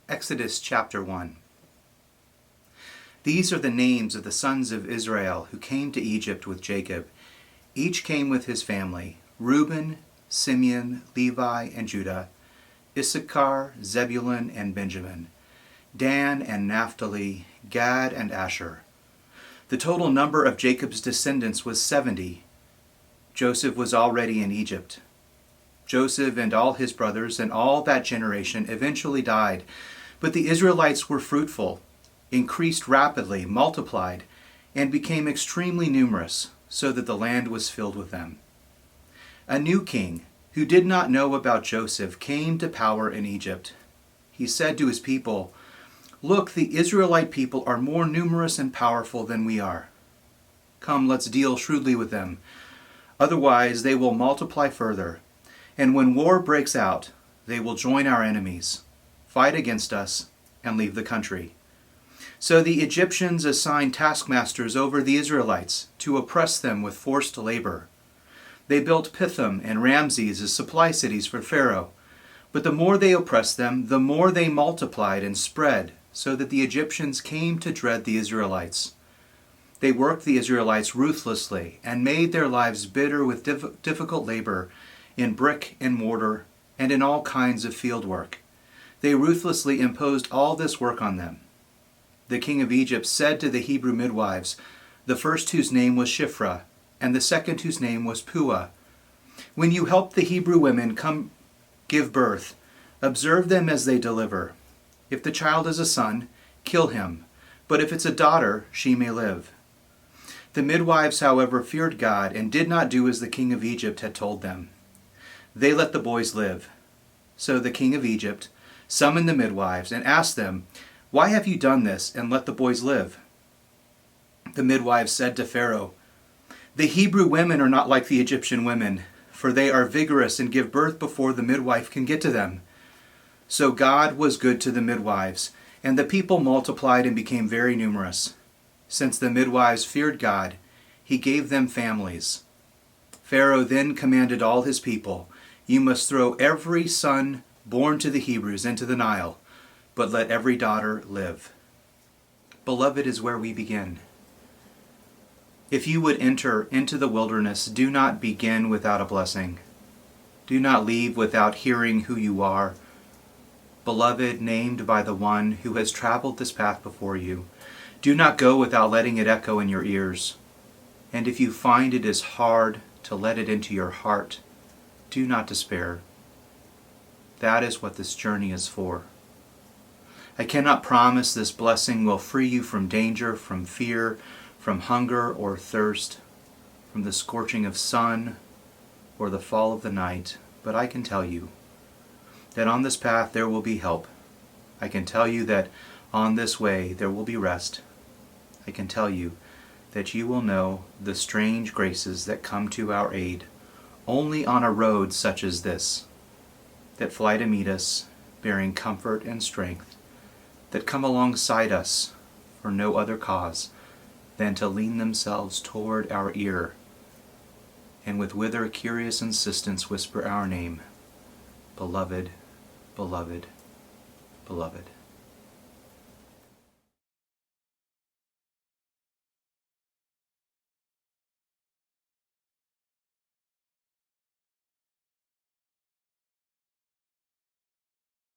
Exodus chapter 1. These are the names of the sons of Israel who came to Egypt with Jacob. Each came with his family: Reuben, Simeon, Levi, and Judah, Issachar, Zebulun, and Benjamin, Dan and Naphtali, Gad and Asher. The total number of Jacob's descendants was 70. Joseph was already in Egypt. Joseph and all his brothers and all that generation eventually died, but the Israelites were fruitful, increased rapidly, multiplied, and became extremely numerous, so that the land was filled with them. A new king, who did not know about Joseph, came to power in Egypt. He said to his people, "Look, the Israelite people are more numerous and powerful than we are. Come, let's deal shrewdly with them. Otherwise, they will multiply further. And when war breaks out, they will join our enemies, fight against us, and leave the country." So the Egyptians assigned taskmasters over the Israelites to oppress them with forced labor. They built Pithom and Ramses as supply cities for Pharaoh. But the more they oppressed them, the more they multiplied and spread, so that the Egyptians came to dread the Israelites. They worked the Israelites ruthlessly and made their lives bitter with difficult labor in brick and mortar and in all kinds of field work. They ruthlessly imposed all this work on them. The king of Egypt said to the Hebrew midwives, the first whose name was Shiphrah, and the second whose name was Puah, "When you help the Hebrew women come give birth, observe them as they deliver. If the child is a son, kill him, but if it's a daughter, she may live." The midwives, however, feared God and did not do as the king of Egypt had told them. They let the boys live. So the king of Egypt summoned the midwives and asked them, "Why have you done this and let the boys live?" The midwives said to Pharaoh, "The Hebrew women are not like the Egyptian women, for they are vigorous and give birth before the midwife can get to them." So God was good to the midwives, and the people multiplied and became very numerous. Since the midwives feared God, he gave them families. Pharaoh then commanded all his people, "You must throw every son born to the Hebrews into the Nile, but let every daughter live." Beloved is where we begin. If you would enter into the wilderness, do not begin without a blessing. Do not leave without hearing who you are. Beloved, named by the one who has traveled this path before you, do not go without letting it echo in your ears. And if you find it is hard to let it into your heart, do not despair. That is what this journey is for. I cannot promise this blessing will free you from danger, from fear, from hunger or thirst, from the scorching of sun or the fall of the night, but I can tell you that on this path there will be help. I can tell you that on this way there will be rest. I can tell you that you will know the strange graces that come to our aid only on a road such as this, that fly to meet us, bearing comfort and strength, that come alongside us for no other cause than to lean themselves toward our ear, and with wither curious insistence whisper our name, "Beloved, beloved, beloved."